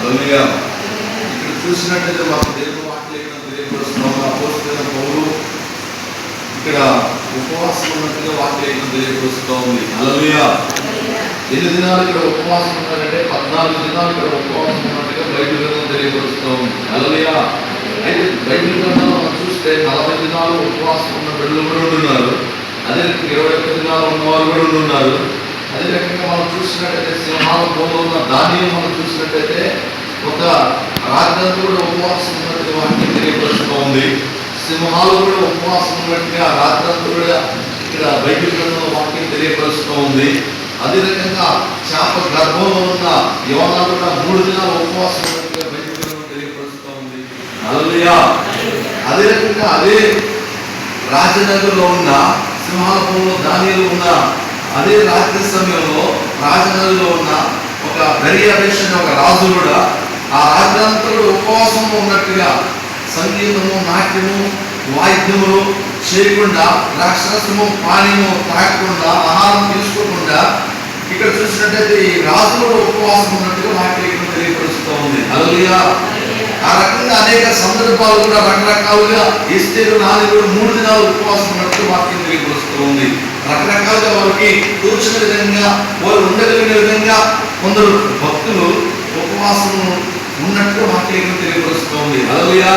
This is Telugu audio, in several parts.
హల్లెలూయా. ఇక్కడ చూసినట్లయితే మాకు దేవుని వాక్యం తెలియపరుస్తున్నాము. అపోస్తలుడైన పౌలు ఇక్కడ ఉపవాసం ఉన్నట్టుగా వాక్యం తెలియపరుస్తూ ఉంది. హల్లెలూయా. ఎన్ని దినాలు ఇక్కడ ఉపవాసం ఉన్నారంటే 14 దినాలు ఇక్కడ ఉపవాసం ఉన్నట్టుగా బైబిల్ గ్రంథం తెలియపరుస్తూ ఉంది. హల్లెలూయా. అయితే బైబిల్ గ్రంథంలో మనం చూస్తే 40 దినాలు ఉపవాసం ఉన్న బిడ్డలు కూడా ఉంటున్నారు. అదే 21 దినాలు ఉన్నవారు కూడా ఉంటున్నారు. అదే రకంగా మనం చూసినట్టయితే సింహాల భూమిలో ఉన్న ధాన్యం మనం చూసినట్టయితే ఒక రాత్రంతా కూడా ఉపవాసం ఉన్నట్టుగా వాక్యం తెలియపరుస్తూ ఉంది. సింహాలు కూడా ఉపవాసం ఉన్నట్టుగా రాత్రంతా కూడా ఇక్కడ బైబిల్ గ్రంథంలో వాక్యం తెలియపరుస్తూ ఉంది. అదే రకంగా చేప గర్భంలో ఉన్న యోనా కూడా 3 దినాలు ఉపవాసం ఉన్నట్టుగా బైబిల్ గ్రంథం తెలియపరుస్తూ ఉంది. హల్లెలూయా. అదే రకంగా అదే రాజనగర్లో ఉన్న సింహాలపురంలో దానియేలు ఉన్న అదే రాత్రి సమయంలో రాజనగర్లో ఉన్న ఒక దర్యావేష్ అనే ఒక రాజు కూడా ఆ రాత్రంతా కూడా ఉపవాసంలో ఉన్నట్టుగా సంగీతము, నాట్యము, వాయిద్యములు చేయకుండా, ద్రాక్షరసము, పానీయము తాగకుండా, ఆహారం తీసుకోకుండా ఇక్కడ చూసినట్టయితే ఈ రాజు కూడా ఉపవాసం ఉన్నట్టుగా వాక్యం తెలియపరుస్తూ ఉంది. హల్లెలూయా. ఆ రకంగా అనేక సందర్భాలు కూడా రకరకాలుగా ఎస్తేరు నాది కూడా 3 దినాలు ఉపవాసం ఉన్నట్టు వాక్యం తెలియపరుస్తూ ఉంది. రకరకాలుగా వారికి తోచిన విధంగా, వారు ఉండగలిగిన విధంగా కొందరు భక్తులు ఉపవాసం ఉన్నట్టు వాక్యం తెలియపరుస్తూ ఉంది. హల్లెలూయా.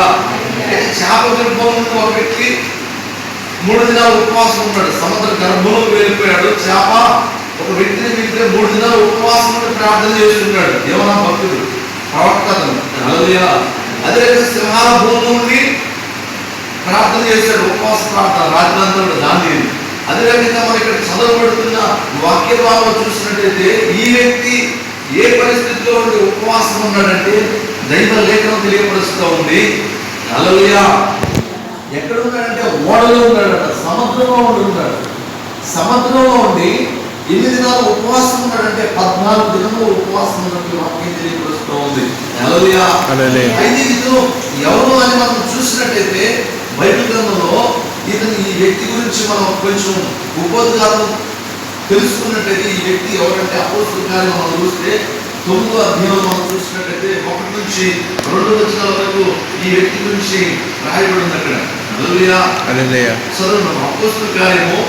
చేప గర్భంలో ఉన్న ఒక వ్యక్తి 3 దినాలు ఉపవాసం ఉన్నాడు. సముద్ర గర్భంలోకి వెళ్ళిపోయాడు. చేప ఒక వ్యక్తిని మిగిలితే 3 దినాలు ఉపవాసం ఉండి ప్రార్థన చేస్తున్నాడు. ఏమన్నా భక్తుడు ప్రవక్త. హల్లెలూయా. అదే సింహాల భూమి నుండి ప్రార్థన చేశాడు. ఉపవాస ప్రార్థన రాత్రంతా దాన్ని. అదే రకంగా మనం ఇక్కడ చదవబడుతున్న వాక్య భావం చూసినట్టయితే ఈ వ్యక్తి ఏ పరిస్థితిలో ఉండి ఉపవాసం ఉన్నాడంటే దైవ లేఖనం తెలియపరుస్తూ ఉంది. హల్లెలూయా. ఎక్కడ ఉన్నాడంటే ఓడలో ఉన్నాడట, సముద్రంలో ఉన్నాడు. సముద్రంలో ఉండి 8 దినాలు ఉపవాసం ఉన్నాడంటే 14 దినములు ఉపవాసం ఉన్నట్టు వాక్యం తెలియపరుస్తూ ఉంది. హల్లెలూయా. అయితే ఇతను ఎవరు అని మనం చూసినట్టయితే బైబిల్ గ్రంథంలో ఇతను ఈ వ్యక్తి గురించి మనం కొంచెం ఉపోద్ఘాతం తెలుసుకున్నట్టయితే ఈ వ్యక్తి ఎవరంటే అపోస్తలుల కార్యం మనం చూస్తే 9వ అధ్యాయంలో మనం చూసినట్టయితే 1 నుంచి 2 వచనాల వరకు ఈ వ్యక్తి గురించి రాయబడింది అక్కడ. హల్లెలూయా. హల్లెలూయా. చదువు అపోస్తలుల కార్యము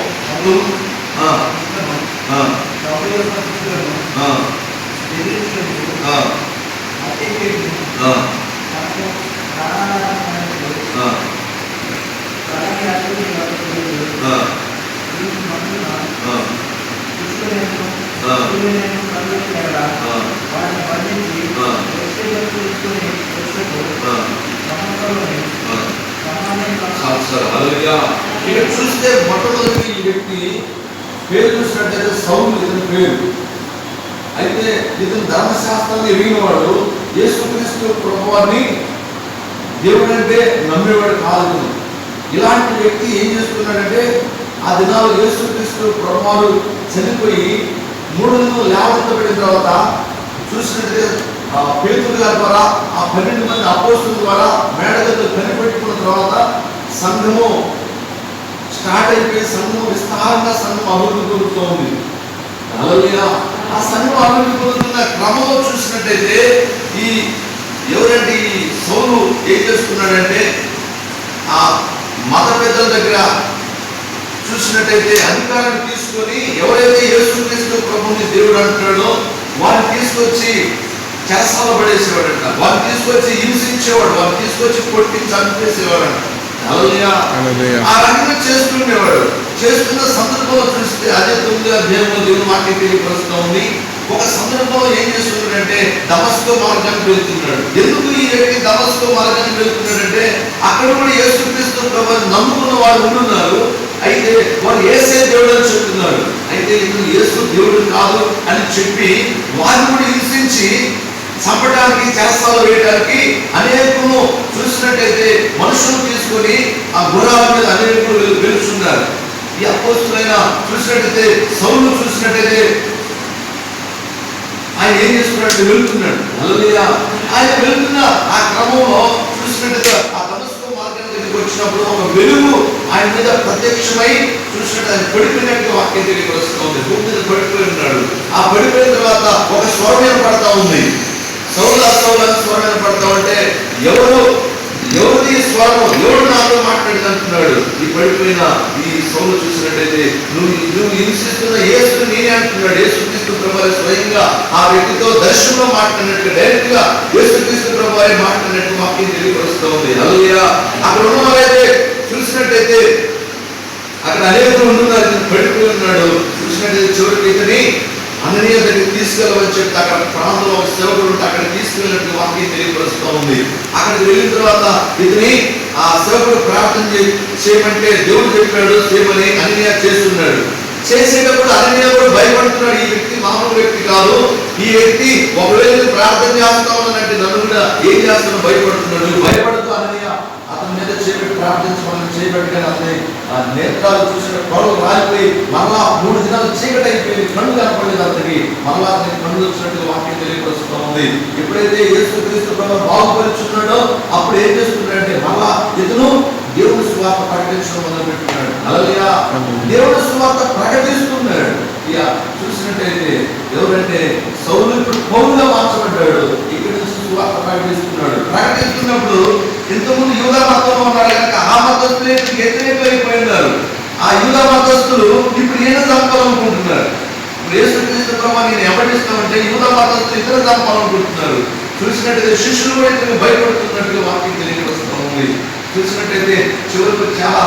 ఇక్కడ చూస్తే మొట్టమొదటి ఈ వ్యక్తి పేరు చూసినట్టయితే సౌలు ఇతని పేరు. అయితే ఇతను ధర్మశాస్త్రాన్ని ఎరిగినవాడు. యేసుక్రీస్తు ప్రభువాన్ని దేవుడు అంటే నమ్మేవాడు కాదు. ఇలాంటి వ్యక్తి ఏం చేస్తున్నాడంటే ఆ దినాలు యేసుక్రీస్తు ప్రభువారు చనిపోయి 3 దినాలు లేవనెత్తబడిన తర్వాత చూసినట్టయితే పేతురు గారి ద్వారా ఆ 12 మంది అపోస్తలుల ద్వారా మేడగదిలో కనిపెట్టుకున్న తర్వాత సంఘము స్టార్ట్ అయిపోయి సంఘం విస్తారంగా సంఘం అభివృద్ధి పొందుతూ ఉంది. హల్లెలూయా. ఆ సంఘం అభివృద్ధి పొందుతున్న క్రమంలో చూసినట్టయితే ఈ ఎవరంటే ఈ సౌలు ఏం చేస్తున్నాడంటే ఆ మత పెద్దల దగ్గర చూసినట్టయితే అధికారాన్ని తీసుకొని ఎవరైతే యేసుక్రీస్తు ప్రభువుని దేవుడు అంటున్నాడో వారిని తీసుకొచ్చి చెరసాలలో పడేసేవాడంట. వారిని తీసుకొచ్చి హింసించేవాడు. వారిని తీసుకొచ్చి కొట్టి చంపేసేవాడంట. హల్లెలూయా. ఆ రకంగా చేస్తుండేవాడు. చేస్తున్న సందర్భంలో చూస్తే అదే 9వ అధ్యాయంలో దేవుని వాక్యం తెలియపరుస్తూ ఉంది. ఒక సందర్భంలో ఏం చేస్తున్నాడంటే దమస్కో మార్గానికి వెళ్తున్నాడు. ఎందుకు ఈ వ్యక్తి దమస్కో మార్గానికి వెళ్తున్నాడంటే అక్కడ కూడా యేసుక్రీస్తు ప్రభువుని నమ్ముకున్న వారు ఉంటున్నారు. అయితే వారు యేసే దేవుడు అని చెప్తున్నారు. అయితే ఇతను యేసు దేవుడు కాదు అని చెప్పి వారిని కూడా హింసించి చంపడానికి, చెరసాలలో వేయడానికి అనేకులు చూసినట్టయితే మనుషులు తీసుకొని ఆ గుర్రాల మీద అనేకులు వెలుచున్నారు. ఈ అపోస్తలులైన చూసినట్టయితే సౌలు చూసినట్టయితే ఆయన ఏం చేస్తున్నాడు? వెళ్తున్నాడు. హల్లెలూయా. ఆయన వెళ్తున్న ఆ క్రమంలో చూసినట్టయితే ఆ దమస్కో మార్గం దగ్గరికి వచ్చినప్పుడు ఒక వెలుగు ఆయన మీద ప్రత్యక్షమై చూసినట్టు ఆయన పడిపోయినట్టుగా వాక్యం తెలియపరుస్తుంది. భూమి మీద పడిపోయి ఉన్నాడు. ఆ పడిపోయిన తర్వాత ఒక స్వరం ఏర్పడతా ఉంది. సౌలు సౌలు ఎవరిది స్వరం, ఎవరు నాతో మాట్లాడేది అంటున్నాడు. ఈ పడిపోయిన ఈ సౌలు చూసినట్టయితే నువ్వు హింసిస్తున్న యేసుని నేనే అంటున్నాడు. యేసుక్రీస్తు ప్రభువారే స్వయంగా ఆ వ్యక్తితో దర్శనంలో మాట్లాడినట్టు, డైరెక్ట్ గా యేసుక్రీస్తు ప్రభువారే మాట్లాడినట్టు మాకు తెలియపరుస్తూ ఉంది. హల్లెలూయా. అక్కడ ఉన్న వాళ్ళైతే చూసినట్టయితే అక్కడ అనేకులు ఉంటున్నారు. పడిపోయి ఉన్నాడు. చూసినట్టయితే చివరికి ఇతని అననీయ దగ్గరికి తీసుకెళ్ళవని చెప్తే అక్కడ ప్రాంతంలో ఒక సేవకుడు ఉంటే అక్కడ తీసుకెళ్ళినట్టు వాక్యం తెలియపరుస్తూ ఉంది. అక్కడికి వెళ్ళిన తర్వాత ఇతని ఆ సేవకుడు ప్రార్థన చేయమంటే దేవుడు చెప్పాడు చేయమని అననీయ చేస్తున్నాడు. చేసేటప్పుడు అననీయ కూడా భయపడుతున్నాడు. ఈ వ్యక్తి మామూలు వ్యక్తి కాదు. ఈ వ్యక్తి ఒకవేళ ప్రార్థన చేస్తా ఉన్నానంటే నన్ను కూడా ఏం చేస్తానో భయపడుతున్నాడు. భయపడుతూ అననీయ అతని మీద చేపెట్టి ప్రార్థించమని చేయబెట్టుకొని అతని నేత్రాలు చూసిన పొరలు రాలిపోయి మళ్ళా 3 దినాలు చీకటి అయిపోయి కళ్ళు కనపడలేదు. అతనికి మళ్ళా అతనికి కళ్ళు వచ్చినట్టు వాక్యం తెలియపరుస్తూ ఉంది. ఎప్పుడైతే యేసుక్రీస్తు ప్రభువు బాగుపరుచున్నాడో అప్పుడు ఏం చేస్తున్నాడంటే మళ్ళా ఇతను దేవుని సువార్త ప్రకటించడం మొదలు పెట్టుకున్నాడు. హల్లెలూయా. దేవుని సువార్త ప్రకటిస్తున్నాడు. ఇక చూసినట్టయితే ఎవరంటే సౌలు ఇప్పుడు పౌలుగా మార్చబడ్డాడు. ఇక్కడ నుంచి సువార్త ప్రకటిస్తున్నాడు. ప్రకటిస్తున్నప్పుడు ఇంతకుముందు యూదా మతంలో ఉన్నారు కనుక ఆ మతస్థులే వ్యతిరేకమైపోయినారు. ఆ యూదా మతస్థులు ఇప్పుడు ఈయన చంపాలనుకుంటున్నారు. ఇప్పుడు యేసుక్రీస్తు ప్రభువు నేను ఎవరిస్తామంటే యూదా మతస్థులు ఇతర చంపాలనుకుంటున్నారు. చూసినట్టయితే శిష్యులు కూడా ఇతను భయపడుతున్నట్టుగా వాక్యం తెలియవస్తూ ఉంది. చూసినట్టయితే చివరికి చాలా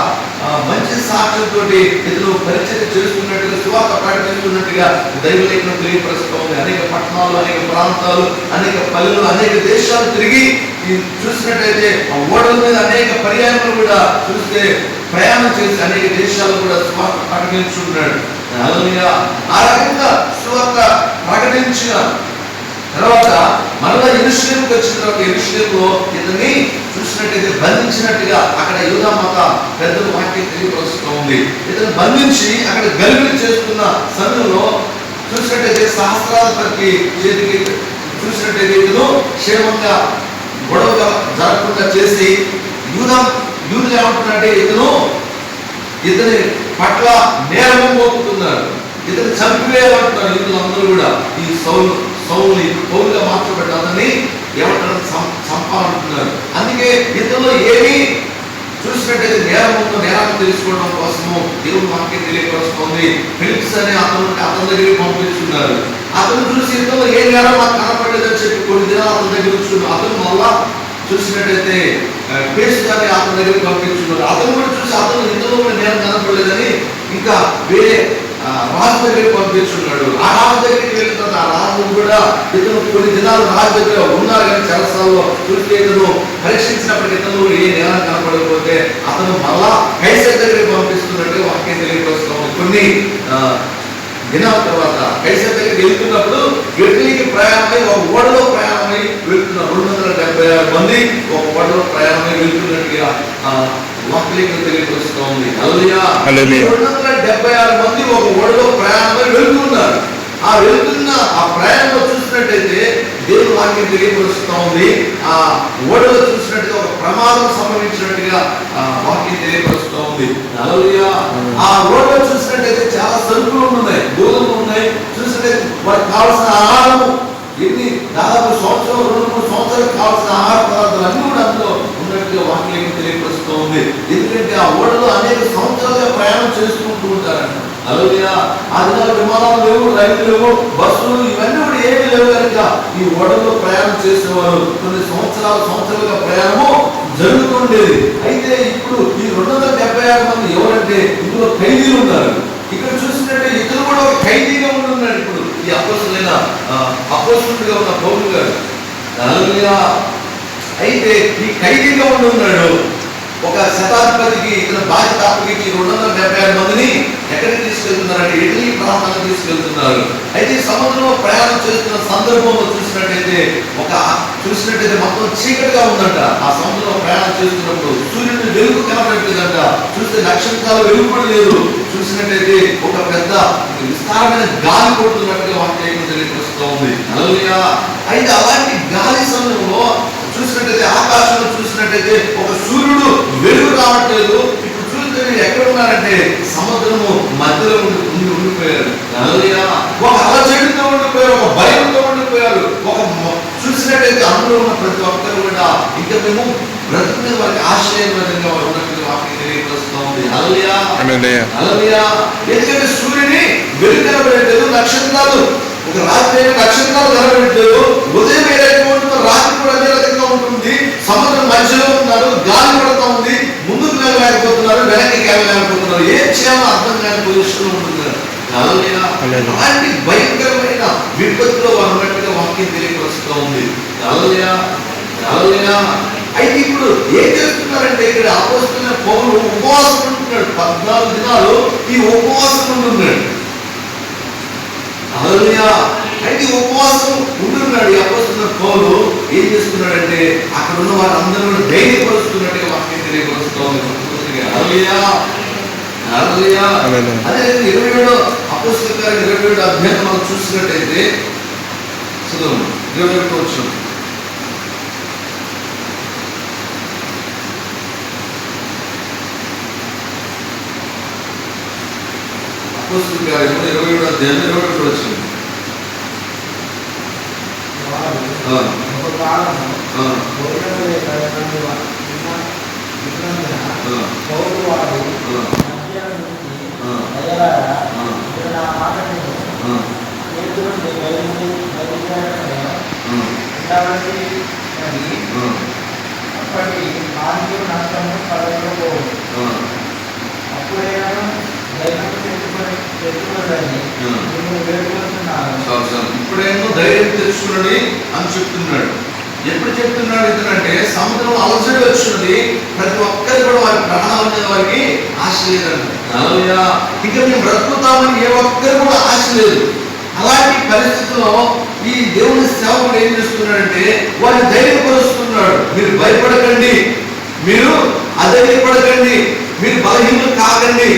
మంచి సాక్ష్యంతో ఇతను పరిచయం చేస్తున్నట్టుగా సువార్త ప్రకటిస్తున్నట్టుగా దైవలేఖనం తెలియపరుస్తూ ఉంది. అనేక పట్టణాలు, అనేక ప్రాంతాలు, అనేక పల్లెలు, అనేక దేశాలు తిరిగి చూసినట్టయితే ఓడల మీద అనేక పర్యాయములు కూడా చూస్తే ప్రయాణం చేసి అనేక దేశాలు కూడా సువార్త ప్రకటించున్నాడు. ఆ రకంగా సువార్త ప్రకటించిన తర్వాత మరలా యెరూషలేముకు వచ్చిన తర్వాత యెరూషలేములో ఇతన్ని చూసినట్టయితే బంధించినట్టుగా అక్కడ యూదా మత పెద్దలు వాక్యం తెలియపరుస్తూ ఉంది. ఇతను బంధించి అక్కడ గలిబిలి చేస్తున్న సమయంలో చూసినట్టయితే సహస్రాధిపతి చేతికి చూసినట్టయితే ఇతను క్షేమంగా గొడవ జరగకుండా చేసి యూదులు ఏమంటున్నారంటే ఇతని పట్ల నేరము మోపుతున్నారు. ఇతను చంపివేయాలంటున్నారు యూదులు అందరూ కూడా. ఈ సౌలుని పౌలుగా మార్చబడ్డ అతన్ని ఏమంటారు చంపాలంటున్నారు. అందుకే ఇతరులో ఏమి చూసినట్టయితే నేరాన్ని తెలుసుకోవడం కోసము దేవుడు వాక్యం తెలియపరుస్తోంది. ఫిలిప్స్ అనే అతని దగ్గరికి పంపిస్తున్నారు. అతను చూసి ఇతరులో ఏ నేరం నాకు కనపడలేదని చెప్పి కొన్ని దినాలు అతని దగ్గర ఉంచుకున్నారు. అతను మళ్ళా చూసినట్టయితే పేస్ట్ అని అతని దగ్గరికి పంపించుకున్నారు. అతను కూడా చూసి అతను ఇతరులో కూడా నేరం కనపడలేదని ఇంకా వేరే రాజు దగ్గరికి పంపించున్నాడు. ఆ రాజు దగ్గరికి వెళ్ళిన తర్వాత ఆ రాజు కూడా ఇతను కొన్ని దినాలు రాజు దగ్గర ఉన్నారు కానీ చెరసాలలో చూస్తే ఇతను పరీక్షించినప్పటికీ ఇతను ఏ నేరం కనపడకపోతే అతను మళ్ళా కైసర్ దగ్గరికి పంపిస్తున్నట్టు వాక్యం తెలియపరుస్తాము. కొన్ని దినాల తర్వాత కైసర్ దగ్గరికి వెళ్తున్నప్పుడు ఇటలీకి ప్రయాణమై ఒక ఓడలో ప్రయాణమై వెళ్తున్న 276 మంది ఒక ఓడలో ప్రయాణమై వెళ్తున్నట్టుగా వాక్యం తెలియపరుస్తూ ఉంది. హల్లెలూయా. 276 మంది ఒక ఓడలో ప్రయాణమై వెళ్తున్నారు. ఆ వెళ్తున్న ఆ ప్రయాణంలో చూసినట్టయితే దేవుని వాక్యం తెలియపరుస్తూ ఉంది. ఆ ఓడలో చూసినట్టుగా ఒక ప్రమాదం సంభవించినట్టుగా వాక్యం తెలియపరుస్తూ ఉంది. హల్లెలూయా. ఆ ఓడలో చూసినట్టయితే చాలా సరుకులు ఉన్నాయి, గోధుమలు ఉన్నాయి. చూసినట్టయితే వారికి కావాల్సిన ఆహారము దాదాపు 2-3 సంవత్సరాలకు కావాల్సిన ఆహార పదార్థాలు అన్ని కూడా అందులో ఉన్నట్టుగా వాక్యం తెలియపరుస్తూ ఉంది. ఎందుకంటే ఆ ఓడలో అనేక సంవత్సరాలుగా ప్రయాణం చేసుకుంటూ ఉంటారంట. హల్లెలూయా. ఆ దినాలు విమానాలు లేవు, రైలు లేవు, బస్సులు ఇవన్నీ కూడా ఏమీ లేవు కనుక ఈ ఓడలో ప్రయాణం చేసేవారు. కొన్ని సంవత్సరాలుగా ప్రయాణము జరుగుతుండేది. అయితే ఇప్పుడు ఈ 276 మంది ఎవరంటే ఇందులో ఖైదీలు ఉన్నారు. ఇక్కడ చూసినట్టే ఇతను కూడా ఒక ఖైదీగా ఉంటున్నాడు. ఇప్పుడు ఈ అపోస్తులుగా ఉన్న పౌలు గారు. హల్లెలూయా. అయితే ఈ ఖైదీగా ఉంటున్నాడు. ఒక శతాధిపతికి ఇతను బాధ్యత అప్పగించి 276 మందిని ఎక్కడికి తీసుకెళ్తున్నారంటే ఇటలీ ప్రాంతానికి తీసుకెళ్తున్నారు. అయితే సముద్రంలో ప్రయాణం చేస్తున్న సందర్భంలో చూసినట్టయితే మొత్తం చీకటిగా ఉందంట. ఆ సముద్రంలో ప్రయాణం చేస్తున్నప్పుడు సూర్యుడిని వెలుగు కనపడట్లేదంట. చూస్తే నక్షత్రాలు వెలుగు కూడా లేదు. చూసినట్టయితే ఒక పెద్ద విస్తారమైన గాలి కొడుతున్నట్టుగా వాక్యం తెలియపరుస్తూ ఉంది. హల్లెలూయా. అయితే అలాంటి గాలి సమయంలో చూసినట్టయితే ఆకాశంలో చూసినట్టయితే ఒక సూర్యుడు వెలుగు రావట్లేదు. ఇప్పుడు చూస్తే ఎక్కడ ఉన్నారంటే సముద్రము మధ్యలో ఉండిపోయారు. ఒక అలజడితో ఉండిపోయారు, ఒక భయంతో ఉండిపోయారు. ఒక చూసినట్టయితే అందులో ఉన్న ప్రతి ఒక్కరు కూడా ఇంకా మేము బ్రతుకునే వారికి ఆశ్చర్యకరంగా ఉన్నట్టుగా వాక్యం తెలియపరుస్తూ ఉంది. హల్లెలూయా హల్లెలూయా. ఎందుకంటే సూర్యుని వెలుగు కనబడట్లేదు, నక్షత్రాలు ఒక రాత్రి నక్షత్రాలు కనబడట్లేదు, ఉదయం ఏదైతే ఉంటుందో రాత్రి కూడా అదే రకంగా ఉంటుంది. సముద్రం మధ్యలో ఉన్నారు, గాలి పడుతూ ఉంది, ముందుకు వెళ్ళలేకపోతున్నారు, వెనక్కి వెళ్ళలేకపోతున్నారు, ఏం చేయాలో అర్థం కాని పొజిషన్ ఉంటున్నారు. అలాంటి భయంకరమైన విపత్తులో ఉన్నట్టుగా వాక్యం తెలియపరుస్తూ ఉంది. హల్లెలూయా హల్లెలూయా. అయితే ఇప్పుడు ఏం చేస్తున్నారంటే ఇక్కడ అపోస్తలుడైన పౌలు ఉపవాసం ఉంటున్నాడు. 14 దినాలు ఈ ఉపవాసం ఉంటున్నాడు. హల్లెలూయా. అయితే ఉపవాసం ఉంటున్నాడు ఈ అపోస్తలుడైన పౌలు ఏం చేస్తున్నాడంటే అక్కడ ఉన్న వారందరూ ధైర్యపరుస్తున్నట్టుగా వాక్యం తెలియపరుస్తూ ఉంది. హల్లెలూయా హల్లెలూయా. అదే 27 అపోస్తలుల కార్యం 27 అధ్యాయం మనం చూసినట్టయితే చదువు 21 వచనం. అపోస్తలుల కార్యం 27 అధ్యాయం 21 వచనం. ఇప్పుడేమో ధైర్యం తెచ్చుకున్నది అని చెప్తున్నాడు. ఎప్పుడు చెప్తున్నాడు ఇతనంటే సముద్రం అలజడి వచ్చినది, ప్రతి ఒక్కరు కూడా వారి ప్రాణాల మీద వారికి ఆశ లేదండి. ఇంకా మేము బ్రతుకుతామని ఏ ఒక్కరు కూడా ఆశ లేదు. అలాంటి పరిస్థితుల్లో ఈ దేవుని సేవకుడు ఏం చేస్తున్నాడంటే వారిని ధైర్యపరుస్తున్నాడు. మీరు భయపడకండి, మీరు అధైర్యపడకండి, మీరు బలహీనులు కాకండి,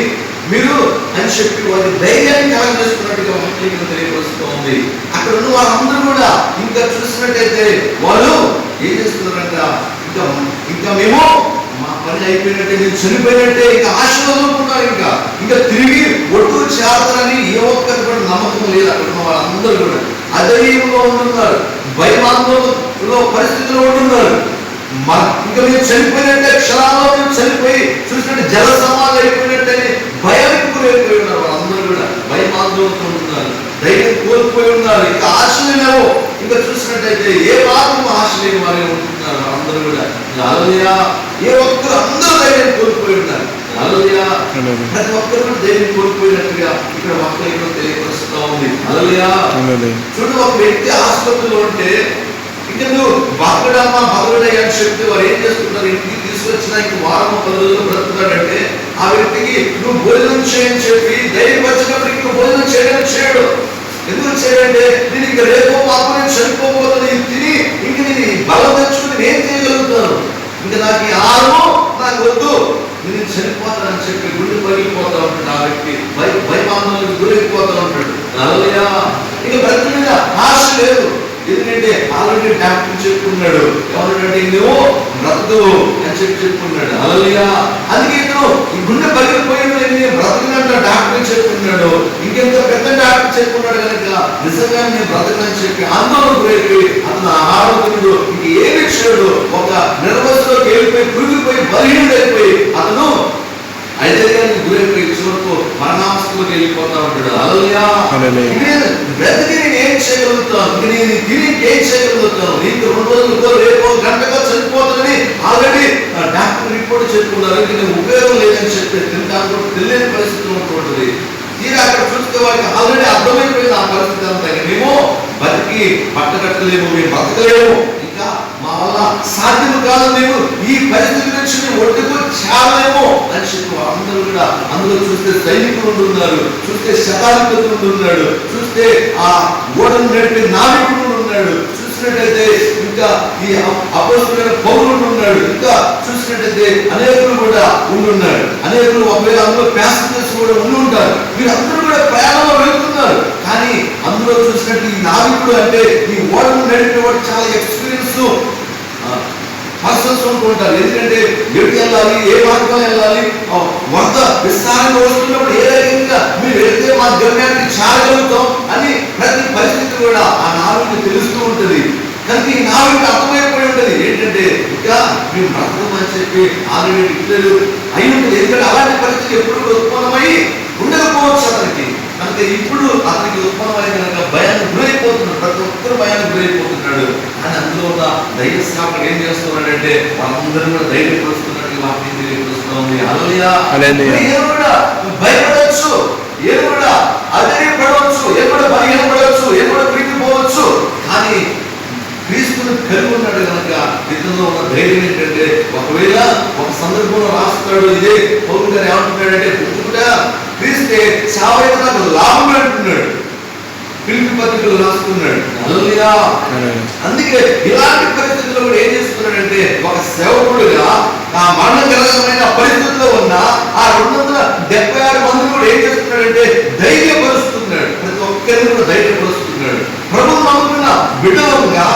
మీరు అని చెప్పి వారి ధైర్యాన్ని కలగజేస్తున్నట్టుగా వాక్యం తెలియపరుస్తూ ఉంది. అక్కడ ఉన్న వారందరూ కూడా ఇంకా చూసినట్టయితే వాళ్ళు ఏం చేస్తున్నారంట, ఇంకా మేము మా పని అయిపోయినట్టే, మేము చనిపోయినట్టే, ఇంకా ఆశీర్వాదం ఇంకా తిరిగి ఒట్టు చేస్తారని ఏ ఒక్కరు కూడా నమ్మకం లేదు. అక్కడ ఉన్న వాళ్ళందరూ కూడా అధైర్యంలో ఉంటున్నారు, భయమాందోళనలో పరిస్థితిలో ఉంటున్నారు. ఇంకా మేము చనిపోయినట్టే, క్షణాల్లో మేము చనిపోయి చూసినట్టు జల సమాధి అయిపోయినట్టని భయానికి గురైపోయి ఉన్నారు. వాళ్ళందరూ కూడా భయమాందోళనతో ఉంటున్నారు, ధైర్యం కోల్పోయి ఉన్నారు, ఇంకా ఆశలు లేవు. ఇంకా చూసినట్టయితే ఏ మాత్రం ఆశ లేని వారే ఉంటున్నారు వాళ్ళందరూ కూడా. హల్లెలూయా. ఏ ఒక్కరు అందరూ ధైర్యం కోల్పోయి ఉన్నారు. హల్లెలూయా. ప్రతి ఒక్కరు కూడా ధైర్యం కోల్పోయినట్టుగా ఇక్కడ వాక్యం తెలియపరుస్తూ ఉంది. హల్లెలూయా. చూడండి, ఒక వ్యక్తి ఆసుపత్రిలో ఉంటే ఇంకా నువ్వు బతకడమ్మా బతకడయ్యా అని చెప్తే వారు ఏం చేస్తున్నారు, ఇంటికి తీసుకొచ్చిన ఇంక వారం 10 రోజులు బ్రతుకుతాడంటే ఆ వ్యక్తికి నువ్వు భోజనం చేయని చెప్పి ధైర్యపరిచినప్పుడు ఇంక భోజనం చేయడు. ఎందుకు చేయాలంటే నేను ఇంక రేపు మాకు నేను చనిపోకపోతే తిని ఇంక నేను బలం తెచ్చుకుని నేను చేయగలుగుతాను, ఇంకా నాకు ఈ ఆహారము నాకు వద్దు, నేను చనిపోతానని చెప్పి గుండె పగిలిపోతా ఉంటాడు. ఆ వ్యక్తి భయమాందోళనకు గురైపోతా ఉంటాడు. హల్లెలూయా. ఇక బ్రతుకు మీద ఆశ లేదు. ఎందుకంటే ఆల్రెడీ డాక్టర్ చెప్పుకున్నాడు, ఎవరంటే నువ్వు బ్రతుకు అని చెప్పుకున్నాడు. హల్లెలూయా. అందుకే ఇతను ఈ గుండె పగిలిపోయింది బ్రతకనంట డాక్టర్ చెప్పుకున్నాడు. ఇంకెంత పెద్ద డాక్టర్ చెప్పుకున్నాడు కనుక నిజంగా నేను బ్రతకనని చెప్పి ఆందోళన గురైపోయి అతను ఆరోగ్యుడు ఇంక ఏమి చేయడు, ఒక నిర్వసలోకి వెళ్ళిపోయి కురిగిపోయి బలహీనుడైపోయి అతను ఐదర్యానికి గురైపోయి చివరకు మరణావస్థలోకి వెళ్ళిపోతా ఉంటాడు. హల్లెలూయా. బ్రతికి నేను ఏం చేయగలుగుతాను, నేను తిని ఏం చేయగలుగుతాను, నీకు 2 రోజులకో రేపో గంటకో చనిపోతుందని ఆల్రెడీ డాక్టర్ రిపోర్ట్ చెప్పుకున్నారు. ఇంక నేను ఉపయోగం లేదని చెప్పి తింటాను కూడా తెలియని పరిస్థితి ఉంటుంటుంది. తీరా అక్కడ చూస్తే వారికి ఆల్రెడీ అర్థమైపోయింది ఆ పరిస్థితి అంతా. మేము బతికి పట్టకట్టలేము, మేము బతకలేము, ఇంకా మా వల్ల సాధ్యము కాదు, మేము ఈ పరిస్థితి నుంచి మేము ఒడ్డుకు చేరలేము అని చెప్పి అందరూ కూడా అందులో చూస్తే సైనికులు ఉంటున్నారు, చూస్తే శతాధిపతులు ఉంటున్నాడు, చూస్తే ఆ ఓడను నడిపే నావికుడు ఉన్నాడు, చూసినట్టయితే ఇంకా ఈ అపోస్తలుడైన పౌలు ఉన్నాడు, ఇంకా చూసినట్టయితే అనేకులు కూడా ఉంటున్నాడు. అనేకులు ఒకవేళ అందులో ప్యాసింజర్స్ కూడా ఉండుంటారు. వీరందరూ కూడా ప్రయాణంలో వెళ్తున్నారు. కానీ అందులో చూసినట్టు ఈ నావికుడు అంటే ఈ ఓడను నడిపేవాడు చాలా ఎక్స్పీరియన్స్ పర్సన్స్ ఉంటుంటారు. ఎందుకంటే ఎటు వెళ్ళాలి, ఏ మార్గం వెళ్ళాలి, వరద విస్తారంగా వస్తున్నప్పుడు ఏ రకంగా మీరు వెళ్తే మా గమ్యానికి చేరగలుగుతాం అని ప్రతి పరిస్థితి కూడా ఆ నావికుడికి తెలుస్తూ ఉంటుంది. కనుక ఈ నావికుడు అర్థమైపోయి ఉంటుంది ఏంటంటే ఇంకా మేము బ్రతకమని చెప్పి ఆల్రెడీ డిక్లేర్ అయి ఉంటుంది. ఎందుకంటే అలాంటి పరిస్థితి ఎప్పుడు ఉత్పన్నమై ఉండకపోవచ్చు అతనికి. కనుక ఇప్పుడు అతనికి ఉత్పన్నమైన కనుక భయానికి గురైపోతున్నాడు. ప్రతి ఒక్కరు భయానికి గురైపోతున్నాడు. కానీ అందులో ఉన్న ధైర్య స్థాపన ఏం చేస్తున్నాడంటే వాళ్ళందరూ కూడా ధైర్యపరుస్తున్నట్టు వాక్యం తెలియపరుస్తూ ఉంది. హల్లెలూయా. ఏం కూడా భయపడవచ్చు, ఏం కూడా అధైర్యపడవచ్చు, ఏం కూడా బలహీనపడవచ్చు, ఏం కూడా కృంగిపోవచ్చు. కానీ క్రీస్తుని కలిగి ఉన్నాడు కనుక ఇతనిలో ఉన్న ధైర్యం ఏంటంటే ఒకవేళ ఒక సందర్భంలో రాస్తాడు. ఇదే పౌలు గారు ఏమంటున్నాడంటే పుట్టుకుడా క్రీస్తే చావైతే నాకు లాభం అంటున్నాడు. ఫిలిప్పీ పత్రికలో రాస్తున్నాడు. హల్లెలూయా. అందుకే ఇలాంటి పరిస్థితుల్లో కూడా ఏం చేస్తున్నాడంటే ఒక సేవకుడుగా ఆ మరణకరమైన పరిస్థితుల్లో ఉన్న ఆ 276 మందిని కూడా ఏం చేస్తున్నాడంటే ధైర్యపరుస్తున్నాడు. ప్రతి ఒక్కరిని కూడా ధైర్యపరుస్తున్నాడు. ప్రభువు నమ్ముకున్న బిడ్డలుగా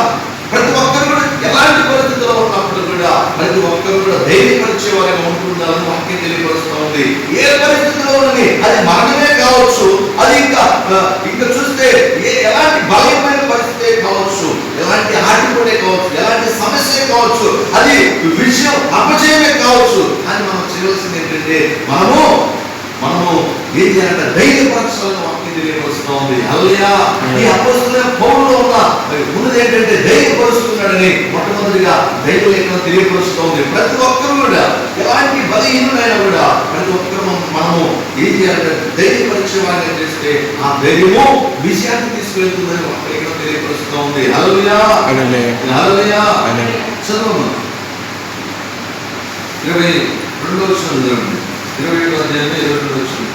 ప్రతి ఒక్కరు కూడా ఎలాంటి పరిస్థితుల్లో ఉన్నప్పుడు కూడా ప్రతి ఒక్కరు కూడా ధైర్యపరిచే వారిగా ఉంటున్నారని వాక్యం తెలియపరుస్తూ ఉంది. ఏ పరిస్థితిలో ఉన్నది, అది మరణమే కావచ్చు, అది ఇంకా చూస్తే ఎలాంటి బలమైన పరిస్థితే కావచ్చు, ఎలాంటి ఆటంకమే కావచ్చు, ఎలాంటి సమస్య కావచ్చు, అది విషయం అపజయమే కావచ్చు. కానీ మనం చేయవలసింది ఏంటంటే మనము ఏం చేయాలంటే ధైర్యపరచాలని వాక్యం తెలియపరుస్తూ ఉంది. హల్లెలూయా. ఈ అపోస్తలుడైన పౌలులో ఉన్నది ఏంటంటే ధైర్యపరుస్తున్నాడని మొట్టమొదటిగా దైవ లేఖనం తెలియపరుస్తూ ఉంది. ప్రతి ఒక్కరు కూడా ఎలాంటి బలహీనుడైనా కూడా ప్రతి ఒక్కరు మనము ఏం చేయాలంటే ధైర్యపరిచే వారిని చేస్తే ఆ ధైర్యము విజయాన్ని తీసుకెళ్తుందని వాక్యం లేఖనం తెలియపరుస్తూ ఉంది. హల్లెలూయా. హల్లెలూయా. చదువు 22వ వచనం చదవండి. 27వ అధ్యాయం 22వ వచనం.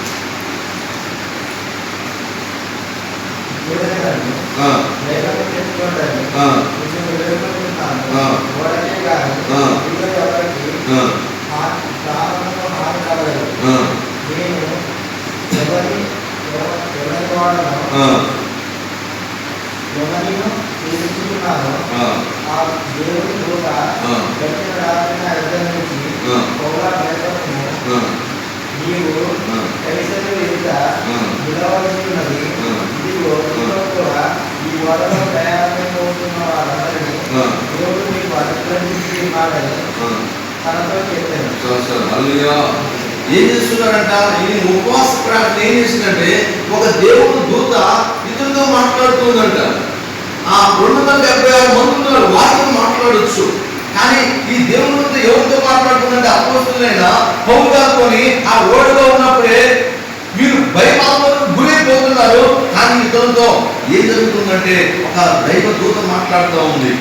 ఏం చేస్తున్నారంట? ఈ ఉపవాస ప్రార్థన ఏం చేసిందంటే ఒక దేవుడు దూత ఇతరులతో మాట్లాడుతుందంట. ఆ 276 మంది వారితో మాట్లాడొచ్చు. కానీ ఈ దేవుడితో ఎవరితో మాట్లాడుతుందంటే అపోస్తలులైన పౌలు గారితోని ఆ ఓడలో ఉన్నప్పుడే మీరు భయపాలకు గురైపోతున్నారు. కానీ ఇతరులతో ఏం జరుగుతుందంటే ఒక దైవ దూత మాట్లాడుతూ ఉంది.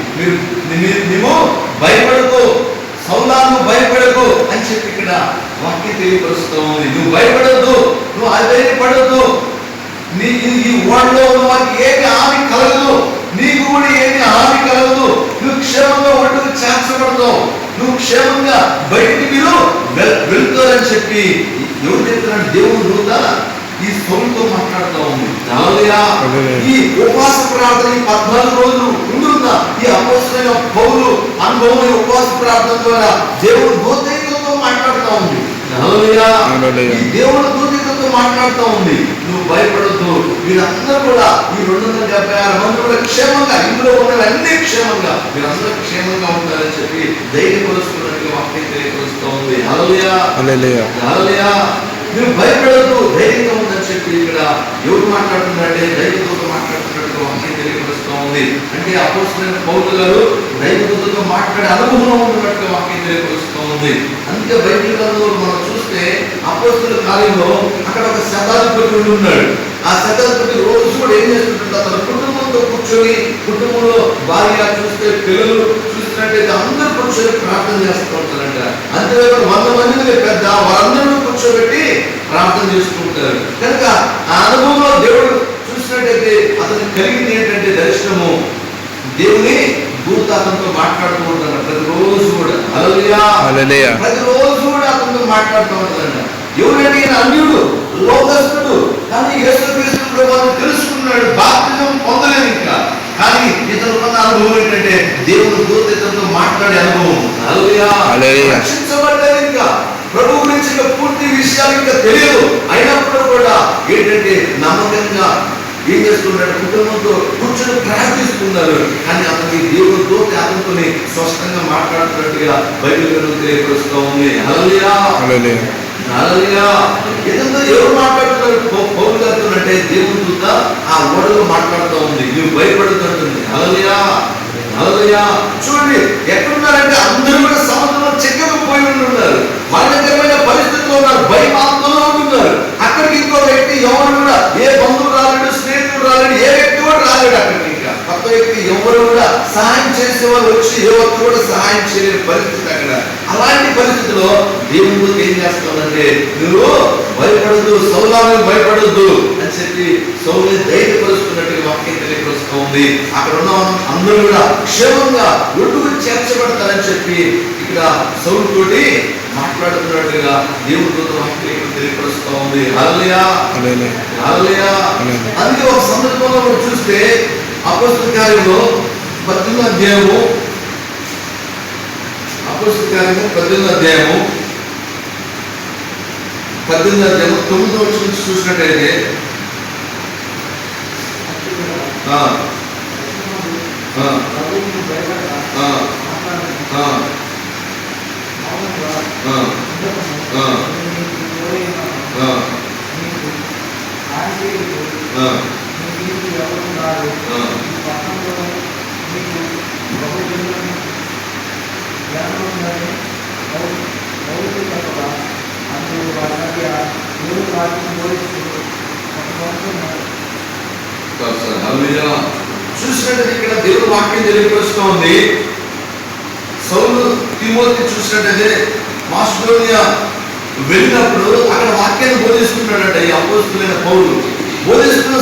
నువ్వు భయపడకు, సౌలాను భయపడకు అని చెప్పి ఇక్కడ వాక్యం తెలియపరుస్తూ ఉంది. నువ్వు భయపడద్దు, నువ్వు అధైర్యపడద్దు, ఈ ఓడలో ఉన్న వారికి ఏమి హాని కలగదు, నీకు కూడా ఏమి హాని కలగదు, నువ్వు క్షేమంగా ఒడ్డుకు చేర్చబడతావు, నువ్వు క్షేమంగా బయటికి మీరు వెళ్తారని చెప్పి ఎవరు చెప్తున్నాడు? దేవుడు దూత ఈ సౌలుతో మాట్లాడుతూ ఉంది. ఈ ఉపవాస ప్రార్థన 14 రోజులు ఉండున్న ఈ అపోస్తలుడైన పౌలు అనుభవం ఉపవాస ప్రార్థన ద్వారా దేవుడు దూతతో మాట్లాడుతూ ఉంది. ఈ దేవుడు దూతతో మాట్లాడుతూ ఉంది. నువ్వు భయపడద్దు, వీరందరూ కూడా ఈ 276 మంది కూడా క్షేమంగా, ఇందులో ఉన్నవన్నీ క్షేమంగా, మీరందరూ క్షేమంగా ఉంటారని చెప్పి ధైర్యపరుస్తున్నట్టుగా వాక్యం తెలియపరుస్తూ ఉంది. హల్లెలూయా. హల్లెలూయా. నువ్వు భయపడద్దు, ధైర్యంగా ఉందని చెప్పి ఇక్కడ ఎవరు మాట్లాడుతున్నారంటే దైవదూతతో మాట్లాడుతున్నట్టుగా వాక్యం తెలియపరుస్తూ ఉంది. అంటే అపోస్తలుడైన పౌలు గారు దైవదూతతో మాట్లాడే అనుభవం ఉన్నట్టుగా వాక్యం తెలియపరుస్తూ ఉంది. అందుకే బైబిల్ గ్రంథంలో మనం చూస్తే అపోస్తలుల కార్యంలో అక్కడ ఒక శతాధిపతి ఉన్నాడు. ఆ శతాధిపతి రోజు కూడా ఏం చేస్తుంటాడు? తన కుటుంబంతో కూర్చొని, కుటుంబంలో భార్య చూస్తే పిల్లలు చూసినట్టయితే అందరూ కూర్చొని ప్రార్థన చేస్తూ ఉంటారంట. అంతేకాదు 100 మందిని పెద్ద వారందరూ కూర్చోబెట్టి ప్రార్థన చేసుకుంటారు. కనుక ఆ అనుభవంలో దేవుడు చూసినట్టయితే అతను కలిగింది ఏంటంటే దర్శనము, దేవుని దూత అతనితో మాట్లాడుతూ ఉంటాడు ప్రతిరోజు కూడా. హల్లెలూయా. ప్రతిరోజు కూడా అతనితో మాట్లాడుతూ ఉంటాడంట. ఎవరంటే ఈయన అన్యుడు, లోకస్తుడు, కానీ యేసుక్రీస్తు ప్రభువును తెలుసుకున్నాడు, బాప్తిజం పొందలేదు ఇంకా. కానీ ఇతరుకున్న అనుభవం ఏంటంటే దేవుడు దూత ఇతరులతో మాట్లాడే అనుభవం. హల్లెలూయా. రక్షించబడ్డారు, ఇంకా ప్రభు గురించి పూర్తి విషయాలు ఇంకా తెలియదు. అయినప్పుడు కూడా ఏంటంటే నమ్మకంగా ఏం చేస్తున్నాడు? కుటుంబంతో కూర్చొని ప్రార్థిస్తున్నారు. కానీ అతనికి దేవుడు దూత అతనితో పట్టుకుని స్పష్టంగా మాట్లాడుతున్నట్టుగా బైబిల్ గ్రంథం తెలియపరుస్తూ ఉంది. హల్లెలూయా, హల్లెలూయా. ఎందుకంటే ఎవరు మాట్లాడుతున్నారు పౌలు గారితో అంటే దేవుని దూత ఆ ఓడలో మాట్లాడుతూ ఉంది, నువ్వు భయపడుతుంటుంది. హల్లెలూయా, హల్లెలూయా. చూడండి ఎక్కడున్నారంటే అందరూ కూడా సముద్రంలో చెక్కకపోయి ఉన్నారు, మరణకరమైన పరిస్థితుల్లో ఉన్నారు, భయమాందోళనలో ఉన్నారు. అక్కడికి ఇంకో వ్యక్తి ఎవరు కూడా, ఏ బంధువు రాలేడు, స్నేహితుడు రాలేడు, ఏ వ్యక్తి కూడా రాలేడు అక్కడికి. ఇంకా కొత్త వ్యక్తి ఎవరు కూడా సహాయం చేసేవారు వచ్చి ఏ ఒక్కరు కూడా సహాయం చేయలేని పరిస్థితి అక్కడ. అలాంటి పరిస్థితిలో దేవుడు ఏం చేస్తాడంటే, నువ్వు భయపడద్దు, సౌలాన్ని భయపడద్దు అని చెప్పి సౌలుని ధైర్యపరుస్తున్నట్టుగా వాక్యం తెలియపరుస్తూ ఉంది. అక్కడ ఉన్న అందరూ కూడా క్షేమంగా ఒడ్డుకు చేర్చబడతారని చెప్పి ఇక్కడ సౌలు తోటి మాట్లాడుతున్నట్టుగా దేవుడు వాక్యం తెలియపరుస్తూ ఉంది. హల్లెలూయా, హల్లెలూయా. అందుకే ఒక సందర్భంలో మనం చూస్తే అపోస్తల కార్యంలో 18వ అధ్యాయము, అపోస్తల కార్యము 18వ అధ్యాయము 9వ వచనం చూసినట్టయితే చూసినట్టు ఇక్కడ దేవుడు వాక్యం తెలియపరుస్తూ ఉంది. సౌలు తిమోతి చూసినట్టయితే మాసిదోనియా వెళ్ళినప్పుడు అక్కడ వాక్యాన్ని బోధిస్తున్నాడంట ఈ అపోస్తలుడైన పౌలు. బోధిస్తున్న